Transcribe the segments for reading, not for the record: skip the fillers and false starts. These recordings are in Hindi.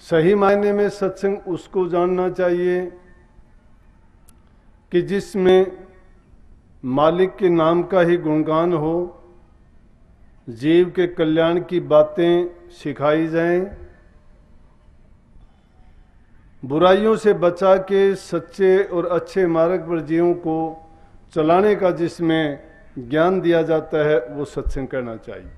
सही मायने में सत्संग उसको जानना चाहिए कि जिसमें मालिक के नाम का ही गुणगान हो, जीव के कल्याण की बातें सिखाई जाएं, बुराइयों से बचा के सच्चे और अच्छे मार्ग पर जीवों को चलाने का जिसमें ज्ञान दिया जाता है वो सत्संग करना चाहिए।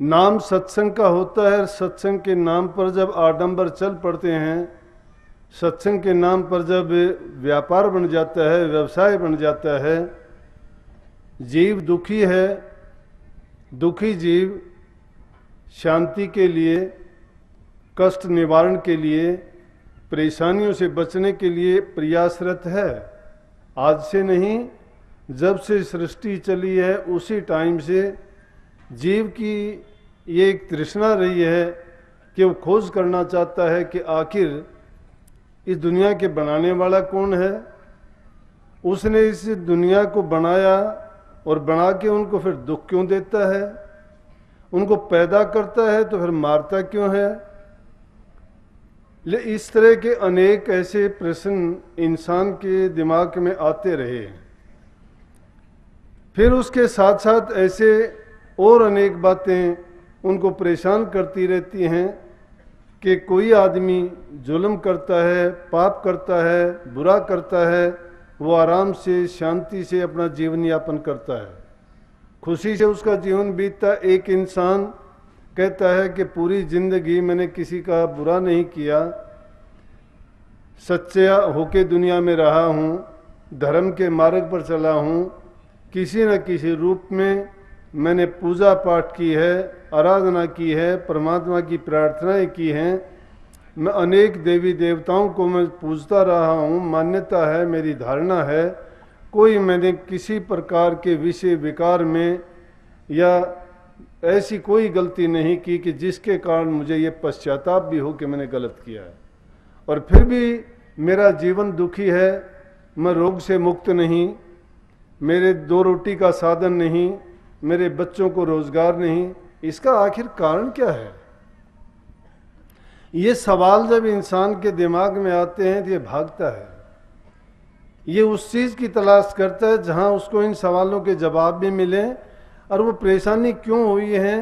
नाम सत्संग का होता है। सत्संग के नाम पर जब आडंबर चल पड़ते हैं, सत्संग के नाम पर जब व्यापार बन जाता है, व्यवसाय बन जाता है, जीव दुखी है, दुखी जीव शांति के लिए, कष्ट निवारण के लिए, परेशानियों से बचने के लिए प्रयासरत है। आज से नहीं, जब से सृष्टि चली है उसी टाइम से जीव की ये एक तृष्णा रही है कि वो खोज करना चाहता है कि आखिर इस दुनिया के बनाने वाला कौन है, उसने इस दुनिया को बनाया और बना के उनको फिर दुख क्यों देता है, उनको पैदा करता है तो फिर मारता क्यों है। इस तरह के अनेक ऐसे प्रश्न इंसान के दिमाग में आते रहे। फिर उसके साथ साथ ऐसे और अनेक बातें उनको परेशान करती रहती हैं कि कोई आदमी जुल्म करता है, पाप करता है, बुरा करता है, वो आराम से शांति से अपना जीवन यापन करता है, खुशी से उसका जीवन बीतता। एक इंसान कहता है कि पूरी जिंदगी मैंने किसी का बुरा नहीं किया, सच्चा होके दुनिया में रहा हूँ, धर्म के मार्ग पर चला हूँ, किसी न किसी रूप में मैंने पूजा पाठ की है, आराधना की है, परमात्मा की प्रार्थनाएं की हैं, मैं अनेक देवी देवताओं को मैं पूजता रहा हूँ, मान्यता है, मेरी धारणा है, कोई मैंने किसी प्रकार के विषय विकार में या ऐसी कोई गलती नहीं की कि जिसके कारण मुझे ये पश्चाताप भी हो कि मैंने गलत किया है, और फिर भी मेरा जीवन दुखी है, मैं रोग से मुक्त नहीं, मेरे दो रोटी का साधन नहीं, मेरे बच्चों को रोजगार नहीं, इसका आखिर कारण क्या है। ये सवाल जब इंसान के दिमाग में आते हैं तो ये भागता है, ये उस चीज की तलाश करता है जहां उसको इन सवालों के जवाब भी मिले और वो परेशानी क्यों हुई है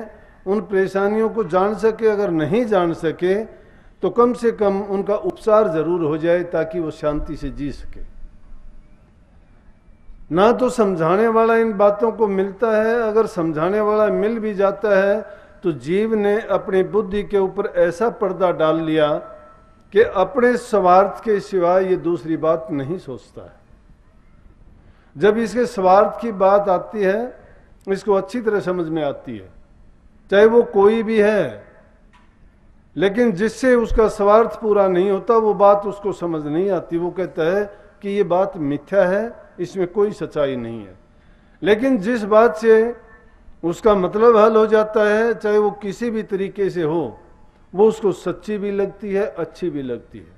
उन परेशानियों को जान सके। अगर नहीं जान सके तो कम से कम उनका उपचार जरूर हो जाए ताकि वो शांति से जी सके। ना तो समझाने वाला इन बातों को मिलता है, अगर समझाने वाला मिल भी जाता है तो जीव ने अपनी बुद्धि के ऊपर ऐसा पर्दा डाल लिया कि अपने स्वार्थ के सिवाय ये दूसरी बात नहीं सोचता है। जब इसके स्वार्थ की बात आती है इसको अच्छी तरह समझ में आती है, चाहे वो कोई भी है, लेकिन जिससे उसका स्वार्थ पूरा नहीं होता वो बात उसको समझ नहीं आती। वो कहता है कि ये बात मिथ्या है, इसमें कोई सच्चाई नहीं है। लेकिन जिस बात से उसका मतलब हल हो जाता है, चाहे वो किसी भी तरीके से हो, वो उसको सच्ची भी लगती है, अच्छी भी लगती है।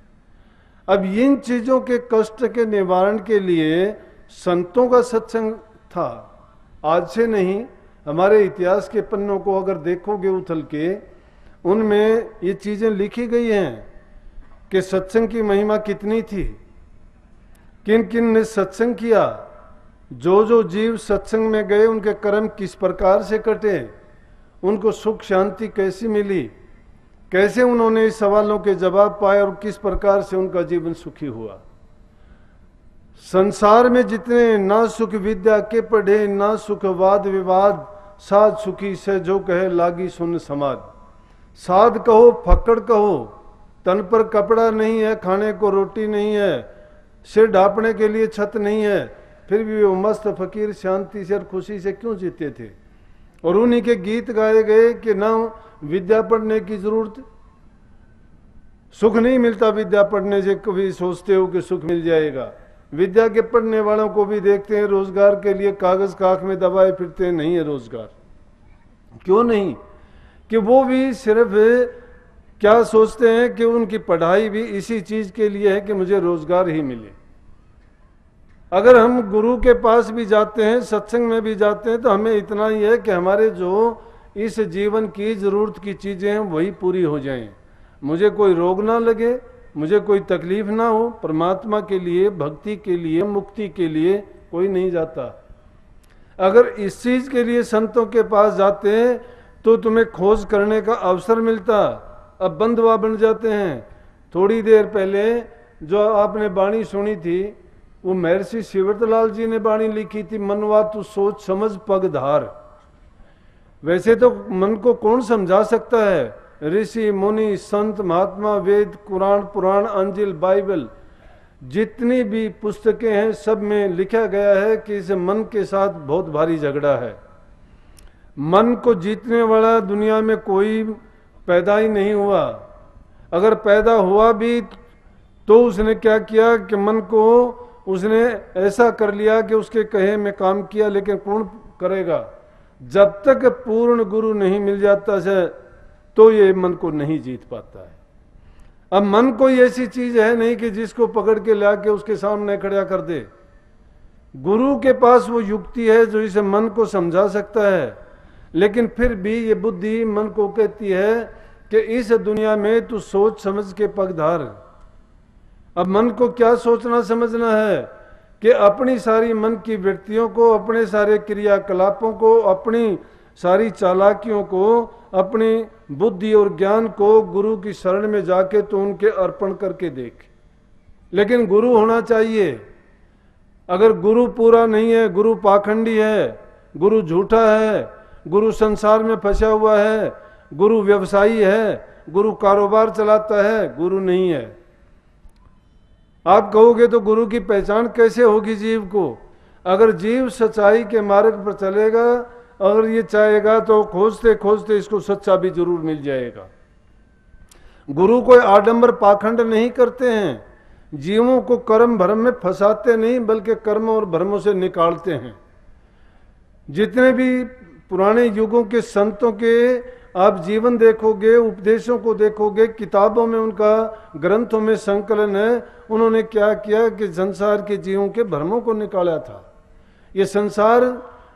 अब इन चीजों के कष्ट के निवारण के लिए संतों का सत्संग था, आज से नहीं। हमारे इतिहास के पन्नों को अगर देखोगे उथल के, उनमें ये चीजें लिखी गई हैं कि सत्संग की महिमा कितनी थी, किन किन ने सत्संग किया, जो जो जीव सत्संग में गए उनके कर्म किस प्रकार से कटे, उनको सुख शांति कैसी मिली, कैसे उन्होंने इस सवालों के जवाब पाए और किस प्रकार से उनका जीवन सुखी हुआ। संसार में जितने ना सुख विद्या के पढ़े, ना सुख वाद विवाद, साध सुखी से जो कहे लागी सुन समाज। साध कहो फक्कड़ कहो, तन पर कपड़ा नहीं है, खाने को रोटी नहीं है, सिर ढांपने के लिए छत नहीं है, फिर भी वो मस्त फकीर शांति से और खुशी से क्यों जीते थे। और उन्हीं के गीत गाए गए कि ना विद्या पढ़ने की जरूरत, सुख नहीं मिलता विद्या पढ़ने से, कभी सोचते हो कि सुख मिल जाएगा। विद्या के पढ़ने वालों को भी देखते हैं रोजगार के लिए कागज काख में दबाए फिरते हैं, नहीं है रोजगार। क्यों नहीं? कि वो भी सिर्फ क्या सोचते हैं कि उनकी पढ़ाई भी इसी चीज के लिए है कि मुझे रोजगार ही मिले। अगर हम गुरु के पास भी जाते हैं, सत्संग में भी जाते हैं, तो हमें इतना ही है कि हमारे जो इस जीवन की जरूरत की चीजें हैं वही पूरी हो जाएं, मुझे कोई रोग ना लगे, मुझे कोई तकलीफ ना हो। परमात्मा के लिए, भक्ति के लिए, मुक्ति के लिए कोई नहीं जाता। अगर इस चीज के लिए संतों के पास जाते हैं तो तुम्हें खोज करने का अवसर मिलता। अब बंधुआ बन जाते हैं। थोड़ी देर पहले जो आपने वाणी सुनी थी वो महर्षि शिवरतलाल जी ने वाणी लिखी थी, मनवा तू सोच समझ पगधार। वैसे तो मन को कौन समझा सकता है? ऋषि मुनि संत महात्मा, वेद कुरान पुराण अंजिल बाइबल जितनी भी पुस्तकें हैं सब में लिखा गया है कि इस मन के साथ बहुत भारी झगड़ा है। मन को जीतने वाला दुनिया में कोई पैदा ही नहीं हुआ। अगर पैदा हुआ भी तो उसने क्या किया कि मन को उसने ऐसा कर लिया कि उसके कहे में काम किया, लेकिन कौन करेगा? जब तक पूर्ण गुरु नहीं मिल जाता है तो ये मन को नहीं जीत पाता है। अब मन कोई ऐसी चीज है नहीं कि जिसको पकड़ के ला के उसके सामने खड़ा कर दे। गुरु के पास वो युक्ति है जो इसे मन को समझा सकता है, लेकिन फिर भी ये बुद्धि मन को कहती है कि इस दुनिया में तू सोच समझ के पगधार। अब मन को क्या सोचना समझना है कि अपनी सारी मन की वृत्तियों को, अपने सारे क्रियाकलापों को, अपनी सारी चालाकियों को, अपनी बुद्धि और ज्ञान को गुरु की शरण में जाके तो उनके अर्पण करके देख। लेकिन गुरु होना चाहिए। अगर गुरु पूरा नहीं है, गुरु पाखंडी है, गुरु झूठा है, गुरु संसार में फंसा हुआ है, गुरु व्यवसायी है, गुरु कारोबार चलाता है, गुरु नहीं है। आप कहोगे तो गुरु की पहचान कैसे होगी जीव को? अगर जीव सच्चाई के मार्ग पर चलेगा, अगर ये चाहेगा तो खोजते खोजते इसको सच्चा भी जरूर मिल जाएगा। गुरु कोई आडंबर पाखंड नहीं करते हैं, जीवों को कर्म भ्रम में फंसाते नहीं बल्कि कर्म और भ्रमों से निकालते हैं। जितने भी पुराने युगों के संतों के आप जीवन देखोगे, उपदेशों को देखोगे, किताबों में उनका, ग्रंथों में संकलन है, उन्होंने क्या किया कि संसार के जीवों के भ्रमों को निकाला था। ये संसार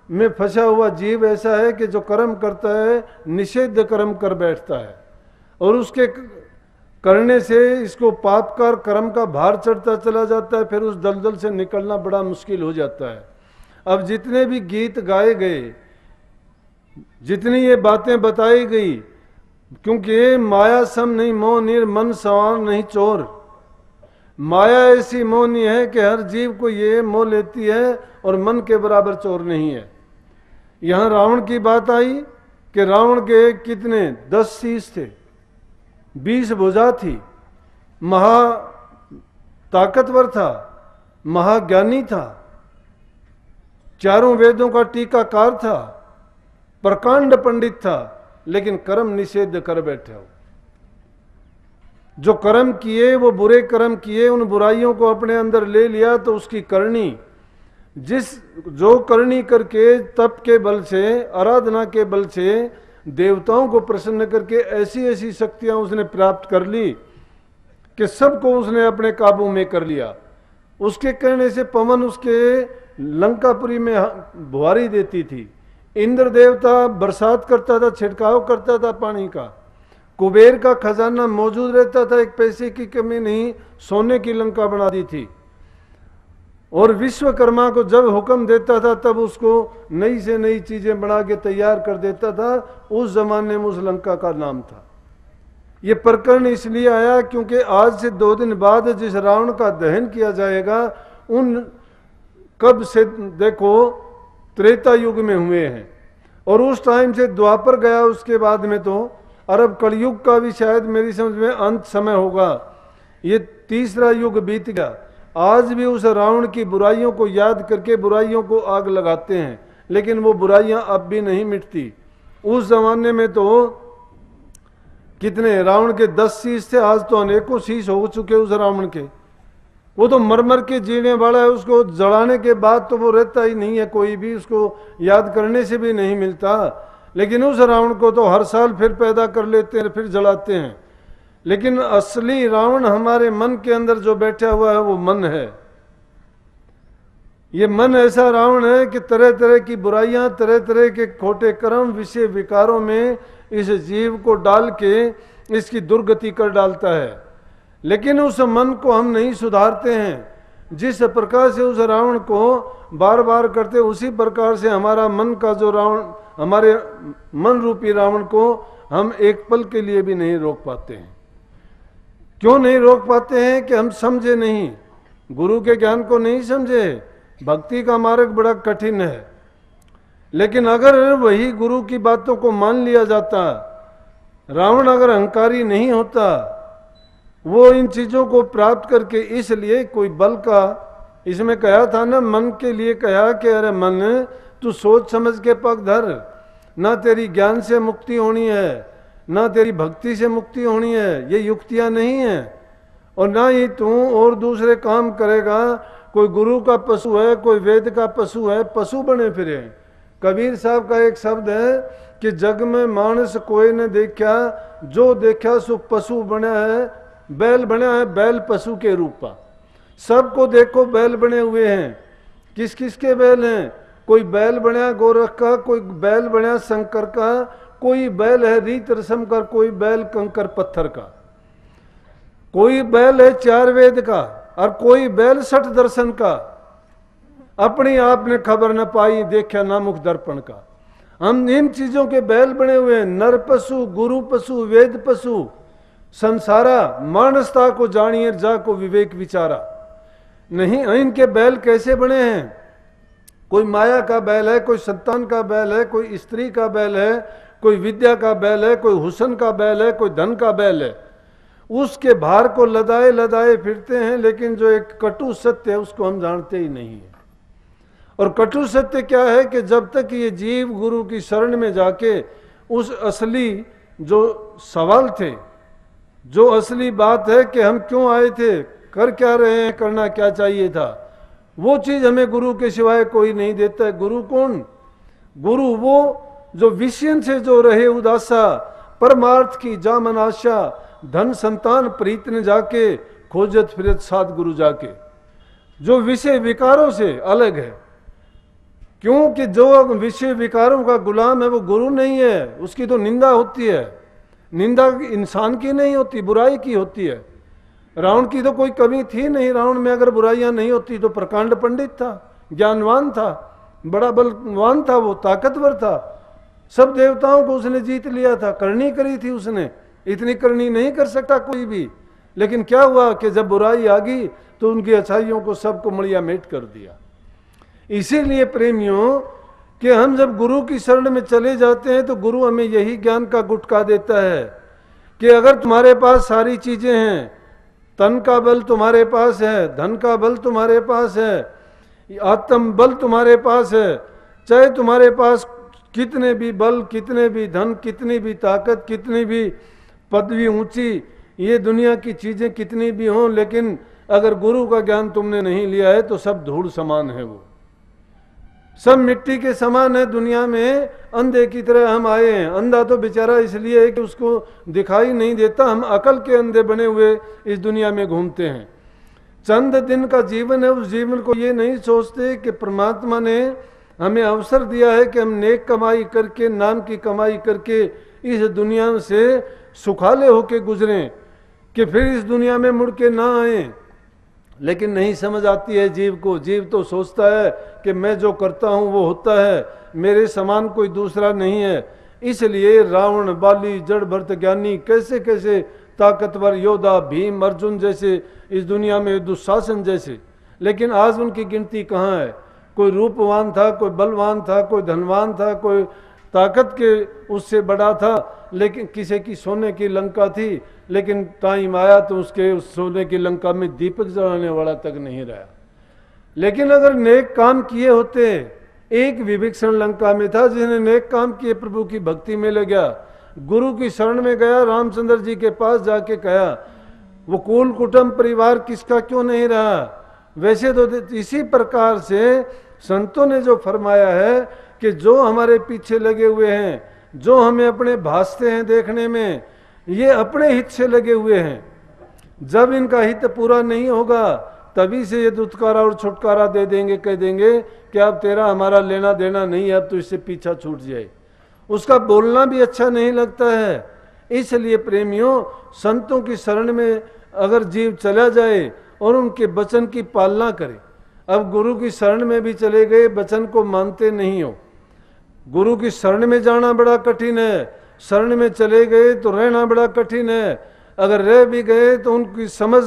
में फंसा हुआ जीव ऐसा है कि जो कर्म करता है निषिद्ध कर्म कर बैठता है और उसके करने से इसको पाप का कर्म का भार चढ़ता चला जाता है, फिर उस दलदल से निकलना बड़ा मुश्किल हो जाता है। अब जितने भी गीत गाए गए, जितनी ये बातें बताई गई, क्योंकि माया सम नहीं मोह निर मन सवार नहीं चोर। माया ऐसी मोहनी है कि हर जीव को ये मोह लेती है और मन के बराबर चोर नहीं है। यहां रावण की बात आई कि रावण के कितने 10 शीश थे, 20 भुजा थी, महा ताकतवर था, महाज्ञानी था, चारों वेदों का टीकाकार था, प्रकांड पंडित था, लेकिन कर्म निषेध कर बैठे हो। जो कर्म किए वो बुरे कर्म किए, उन बुराइयों को अपने अंदर ले लिया तो उसकी करनी, जो करनी करके तप के बल से, आराधना के बल से देवताओं को प्रसन्न करके ऐसी ऐसी शक्तियां उसने प्राप्त कर ली कि सबको उसने अपने काबू में कर लिया। उसके कहने से पवन उसके लंकापुरी में बुहारी देती थी, इंद्र देवता बरसात करता था, छिड़काव करता था पानी का, कुबेर का खजाना मौजूद रहता था, एक पैसे की कमी नहीं, सोने की लंका बना दी थी। और विश्वकर्मा को जब हुक्म देता था तब उसको नई से नई चीजें बना के तैयार कर देता था। उस जमाने में उस लंका का नाम था। ये प्रकरण इसलिए आया क्योंकि आज से 2 दिन बाद जिस रावण का दहन किया जाएगा, उन कब से देखो त्रेता युग में हुए हैं और उस टाइम से द्वापर गया, उसके बाद में तो अरब कलयुग का भी शायद मेरी समझ में अंत समय होगा। ये तीसरा युग बीत गया। आज भी उस रावण की बुराइयों को याद करके बुराइयों को आग लगाते हैं, लेकिन वो बुराइयां अब भी नहीं मिटती। उस जमाने में तो कितने रावण के 10 शीश थे, आज तो अनेकों शीश हो चुके उस रावण के। वो तो मर के जीने वाला है, उसको जलाने के बाद तो वो रहता ही नहीं है, कोई भी उसको याद करने से भी नहीं मिलता। लेकिन उस रावण को तो हर साल फिर पैदा कर लेते हैं, फिर जलाते हैं। लेकिन असली रावण हमारे मन के अंदर जो बैठा हुआ है वो मन है। ये मन ऐसा रावण है कि तरह तरह की बुराइयां, तरह तरह के खोटे कर्म, विषय विकारों में इस जीव को डाल के इसकी दुर्गति कर डालता है। लेकिन उस मन को हम नहीं सुधारते हैं। जिस प्रकार से उस रावण को बार बार करते, उसी प्रकार से हमारा मन का जो रावण, हमारे मन रूपी रावण को हम एक पल के लिए भी नहीं रोक पाते हैं। क्यों नहीं रोक पाते हैं? कि हम समझे नहीं, गुरु के ज्ञान को नहीं समझे। भक्ति का मार्ग बड़ा कठिन है, लेकिन अगर वही गुरु की बातों को मान लिया जाता, रावण अगर अहंकारी नहीं होता, वो इन चीजों को प्राप्त करके, इसलिए कोई बल का, इसमें कहा था ना, मन के लिए कहा कि अरे मन तू सोच समझ के पग धर, ना तेरी ज्ञान से मुक्ति होनी है, ना तेरी भक्ति से मुक्ति होनी है, ये युक्तियां नहीं है। और ना ही तू और दूसरे काम करेगा। कोई गुरु का पशु है, कोई वेद का पशु है, पशु बने फिरे। कबीर साहब का एक शब्द है कि जग में मानस कोई ने देखा, जो देखा सो पशु बना है, बैल बना है, बैल पशु के रूपा। सबको देखो बैल बने हुए हैं। किस किस के बैल हैं? कोई बैल बना गोरख का, कोई बैल बना शंकर का, कोई बैल है रीत रसम का, कोई बैल कंकर पत्थर का, कोई बैल है चार वेद का, और कोई बैल सठ दर्शन का। अपनी आप ने खबर न पाई, देखा ना मुख दर्पण का। हम इन चीजों के बैल बने हुए हैं। नर पशु, गुरु पशु, वेद पशु, संसारा मानसता को जानिए, जा को विवेक विचारा। नहीं, इनके बैल कैसे बने हैं? कोई माया का बैल है, कोई संतान का बैल है, कोई स्त्री का बैल है, कोई विद्या का बैल है, कोई हुसन का बैल है, कोई धन का बैल है। उसके भार को लदाए लदाए फिरते हैं, लेकिन जो एक कटु सत्य है उसको हम जानते ही नहीं है। और कटु सत्य क्या है? कि जब तक ये जीव गुरु की शरण में जाके उस असली जो सवाल थे, जो असली बात है कि हम क्यों आए थे, कर क्या रहे हैं, करना क्या चाहिए था, वो चीज हमें गुरु के सिवाय कोई नहीं देता है। गुरु कौन? गुरु वो जो विषयन से जो रहे उदासा, परमार्थ की जा मन आशा, धन संतान प्रीत ने जाके, खोजत फिरत साध गुरु जाके, जो विषय विकारों से अलग है। क्योंकि जो विषय विकारों का गुलाम है वो गुरु नहीं है, उसकी तो निंदा होती है। निंदा इंसान की नहीं होती, बुराई की होती है। रावण की तो कोई कमी थी नहीं। रावण में अगर बुराइयां नहीं होती तो प्रकांड पंडित था, ज्ञानवान था, बड़ा बलवान था, वो ताकतवर था, सब देवताओं को उसने जीत लिया था, करनी करी थी उसने। इतनी करनी नहीं कर सकता कोई भी। लेकिन क्या हुआ कि जब बुराई आ गई तो उनकी अच्छाइयों को सबको मड़िया मेट कर दिया। इसीलिए प्रेमियों कि हम जब गुरु की शरण में चले जाते हैं तो गुरु हमें यही ज्ञान का गुटका देता है कि अगर तुम्हारे पास सारी चीजें हैं, तन का बल तुम्हारे पास है, धन का बल तुम्हारे पास है, आत्म बल तुम्हारे पास है, चाहे तुम्हारे पास कितने भी बल, कितने भी धन, कितनी भी ताकत, कितनी भी पदवी ऊंची, ये दुनिया की चीजें कितनी भी हों, लेकिन अगर गुरु का ज्ञान तुमने नहीं लिया है तो सब धूल समान है, वो सब मिट्टी के समान है। दुनिया में अंधे की तरह हम आए हैं। अंधा तो बेचारा इसलिए है कि उसको दिखाई नहीं देता। हम अकल के अंधे बने हुए इस दुनिया में घूमते हैं। चंद दिन का जीवन है, उस जीवन को ये नहीं सोचते कि परमात्मा ने हमें अवसर दिया है कि हम नेक कमाई करके, नाम की कमाई करके इस दुनिया से सुखाले होके गुजरें, कि फिर इस दुनिया में मुड़ के ना आए। लेकिन नहीं समझ आती है जीव को। जीव तो सोचता है कि मैं जो करता हूँ वो होता है, मेरे समान कोई दूसरा नहीं है। इसलिए रावण, बाली, जड़ भरत ज्ञानी, कैसे कैसे ताकतवर योद्धा, भीम, अर्जुन जैसे इस दुनिया में, दुशासन जैसे, लेकिन आज उनकी गिनती कहाँ है। कोई रूपवान था, कोई बलवान था, कोई धनवान था, कोई ताकत के उससे बड़ा था, लेकिन किसी की सोने की लंका थी, लेकिन टाइम आया तो उसके उस सोने की लंका में दीपक जलाने वाला तक नहीं रहा। लेकिन अगर नेक काम किए होते, एक विभीषण लंका में था जिसने नेक काम किए, प्रभु की भक्ति में लग गया, गुरु की शरण में गया, रामचंद्र जी के पास जाके कहा, वो कुल कुटुंब परिवार किसका क्यों नहीं रहा। वैसे तो इसी प्रकार से संतों ने जो फरमाया है कि जो हमारे पीछे लगे हुए हैं, जो हमें अपने भासते हैं देखने में, ये अपने हित से लगे हुए हैं। जब इनका हित पूरा नहीं होगा तभी से ये दुत्कारा और छुटकारा दे देंगे, कह देंगे कि अब तेरा हमारा लेना देना नहीं है, अब तो इससे पीछा छूट जाए। उसका बोलना भी अच्छा नहीं लगता है। इसलिए प्रेमियों, संतों की शरण में अगर जीव चला जाए और उनके वचन की पालना करे। अब गुरु की शरण में भी चले गए, वचन को मानते नहीं हो, गुरु की शरण में जाना बड़ा कठिन है, शरण में चले गए तो रहना बड़ा कठिन है, अगर रह भी गए तो उनकी समझ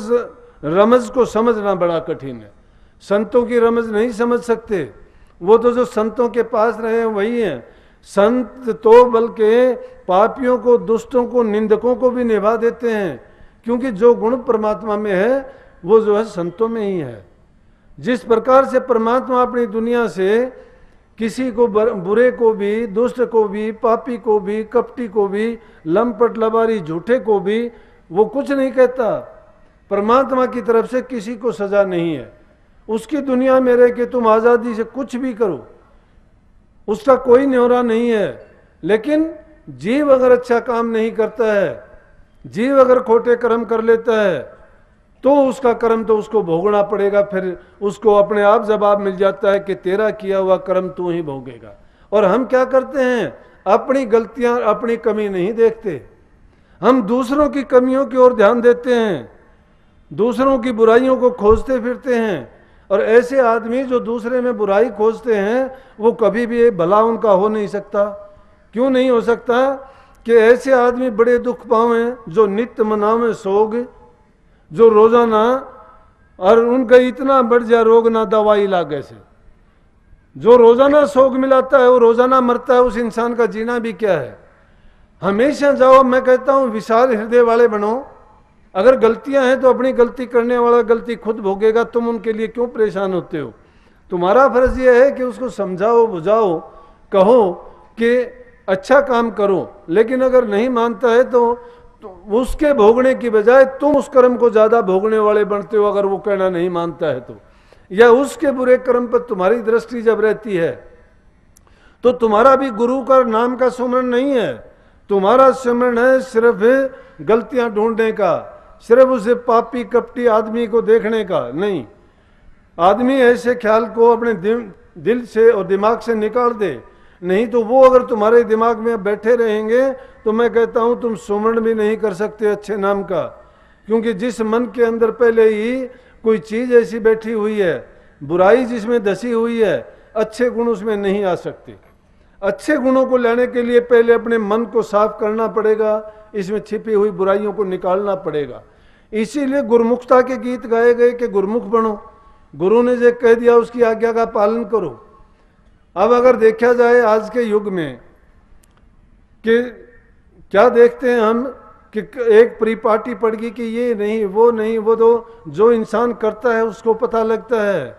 रमज को समझना बड़ा कठिन है। संतों की रमज नहीं समझ सकते, वो तो जो संतों के पास रहे हैं वही हैं। संत तो बल्कि पापियों को, दुष्टों को, निंदकों को भी निभा देते हैं, क्योंकि जो गुण परमात्मा में है वो जो है संतों में ही है। जिस प्रकार से परमात्मा अपनी दुनिया से किसी को, बुरे को भी, दुष्ट को भी, पापी को भी, कपटी को भी, लंपट लबारी झूठे को भी वो कुछ नहीं कहता। परमात्मा की तरफ से किसी को सजा नहीं है। उसकी दुनिया में रह के तुम आज़ादी से कुछ भी करो, उसका कोई न्योरा नहीं है। लेकिन जीव अगर अच्छा काम नहीं करता है, जीव अगर खोटे कर्म कर लेता है, तो उसका कर्म तो उसको भोगना पड़ेगा। फिर उसको अपने आप जवाब मिल जाता है कि तेरा किया हुआ कर्म तू ही भोगेगा। और हम क्या करते हैं, अपनी गलतियां, अपनी कमी नहीं देखते, हम दूसरों की कमियों की ओर ध्यान देते हैं, दूसरों की बुराइयों को खोजते फिरते हैं। और ऐसे आदमी जो दूसरे में बुराई खोजते हैं, वो कभी भी भला उनका हो नहीं सकता। क्यों नहीं हो सकता? कि ऐसे आदमी बड़े दुख पावें जो नित्य मनावें सोग, जो रोजाना, और उनका इतना बढ़ जाए रोग ना दवाई लागे से, जो रोजाना सोग मिलाता है वो रोजाना मरता है। उस इंसान का जीना भी क्या है? हमेशा जाओ, मैं कहता हूं विशाल हृदय वाले बनो। अगर गलतियां हैं तो अपनी गलती करने वाला गलती खुद भोगेगा, तुम उनके लिए क्यों परेशान होते हो? तुम्हारा फर्ज यह है कि उसको समझाओ, बुझाओ, कहो कि अच्छा काम करो। लेकिन अगर नहीं मानता है तो उसके भोगने की बजाय तुम उस कर्म को ज्यादा भोगने वाले बनते हो, अगर वो कहना नहीं मानता है तो। या उसके बुरे कर्म पर तुम्हारी दृष्टि जब रहती है तो तुम्हारा भी गुरु का नाम का सुमरण नहीं है, तुम्हारा सुमरण है सिर्फ गलतियां ढूंढने का, सिर्फ उसे पापी कपटी आदमी को देखने का नहीं। आदमी ऐसे ख्याल को अपने दिल से और दिमाग से निकाल दे, नहीं तो वो अगर तुम्हारे दिमाग में बैठे रहेंगे तो मैं कहता हूं तुम सुमरण भी नहीं कर सकते अच्छे नाम का। क्योंकि जिस मन के अंदर पहले ही कोई चीज ऐसी बैठी हुई है, बुराई जिसमें धसी हुई है, अच्छे गुण उसमें नहीं आ सकते। अच्छे गुणों को लाने के लिए पहले अपने मन को साफ करना पड़ेगा, इसमें छिपी हुई बुराइयों को निकालना पड़ेगा। इसीलिए गुरुमुखता के गीत गाए गए कि गुरुमुख बनो, गुरु ने जो कह दिया उसकी आज्ञा का पालन करो। अब अगर देखा जाए आज के युग में कि क्या देखते हैं हम कि एक परिपाटी पड़ गई कि ये नहीं, वो नहीं, वो तो जो इंसान करता है उसको पता लगता है।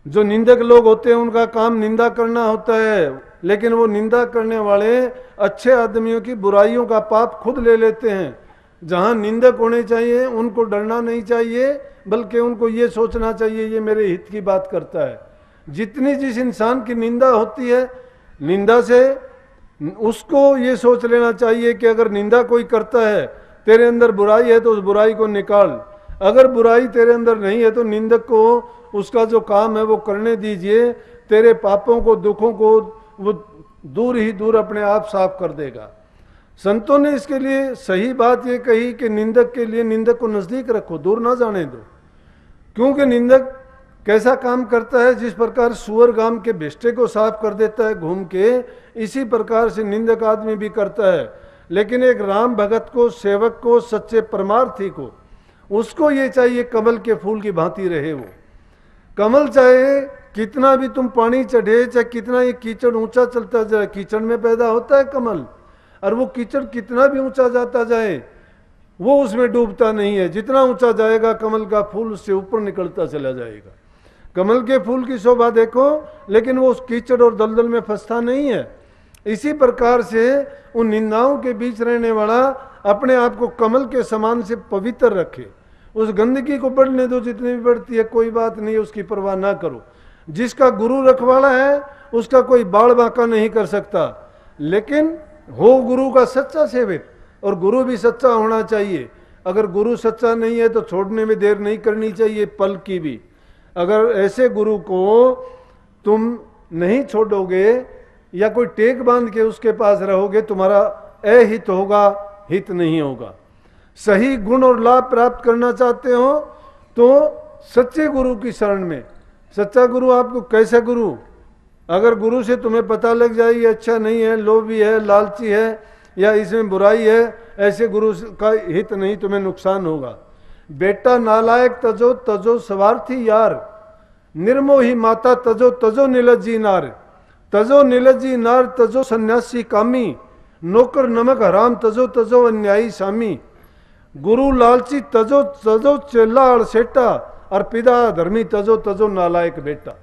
जो निंदक लोग होते हैं उनका काम निंदा करना होता है, लेकिन वो निंदा करने वाले अच्छे आदमियों की बुराइयों का पाप खुद ले लेते हैं। जहां निंदक होने चाहिए उनको डरना नहीं चाहिए, बल्कि उनको ये सोचना चाहिए ये मेरे हित की बात करता है। जितनी जिस इंसान की निंदा होती है, निंदा से उसको ये सोच लेना चाहिए कि अगर निंदा कोई करता है, तेरे अंदर बुराई है तो उस बुराई को निकाल। अगर बुराई तेरे अंदर नहीं है तो निंदक को उसका जो काम है वो करने दीजिए, तेरे पापों को, दुखों को वो दूर ही दूर अपने आप साफ कर देगा। संतों ने इसके लिए सही बात ये कही कि निंदक के लिए निंदक को नजदीक रखो, दूर ना जाने दो। क्योंकि निंदक कैसा काम करता है, जिस प्रकार सुअर गाम के भिष्टे को साफ कर देता है घूम के, इसी प्रकार से निंदक आदमी भी करता है। लेकिन एक राम भगत को, सेवक को, सच्चे परमार्थी को, उसको ये चाहिए कमल के फूल की भांति रहे। वो कमल चाहे कितना भी तुम पानी चढ़े, चाहे कितना ये कीचड़ ऊंचा चलता जाए, कीचड़ में पैदा होता है कमल, और वो कीचड़ कितना भी ऊंचा जाता जाए वो उसमें डूबता नहीं है। जितना ऊंचा जाएगा कमल का फूल उससे ऊपर निकलता चला जाएगा। कमल के फूल की शोभा देखो, लेकिन वो उस कीचड़ और दलदल में फंसता नहीं है। इसी प्रकार से उन निंदाओं के बीच रहने वाला अपने आप को कमल के समान से पवित्र रखे। उस गंदगी को बढ़ने दो, जितनी भी बढ़ती है कोई बात नहीं, उसकी परवाह ना करो। जिसका गुरु रखवाला है उसका कोई बाड़ बांका नहीं कर सकता। लेकिन हो गुरु का सच्चा सेवक, और गुरु भी सच्चा होना चाहिए। अगर गुरु सच्चा नहीं है तो छोड़ने में देर नहीं करनी चाहिए, पल की भी। अगर ऐसे गुरु को तुम नहीं छोड़ोगे या कोई टेक बांध के उसके पास रहोगे, तुम्हारा अहित होगा, हित नहीं होगा। सही गुण और लाभ प्राप्त करना चाहते हो तो सच्चे गुरु की शरण में। सच्चा गुरु आपको कैसा गुरु? अगर गुरु से तुम्हें पता लग जाए ये अच्छा नहीं है, लोभी है, लालची है या इसमें बुराई है, ऐसे गुरु का हित नहीं, तुम्हें नुकसान होगा। बेटा नालायक तजो तजो स्वार्थी यार, निर्मोही माता तजो तजो निलज्जी नार, तजो निलज्जी नार तजो सन्यासी कामी, नौकर नमक हराम तजो तजो अन्यायी सामी, गुरु लालची तजो तजो चेला अड़सेटा, और पिता धर्मी तजो तजो नालायक बेटा।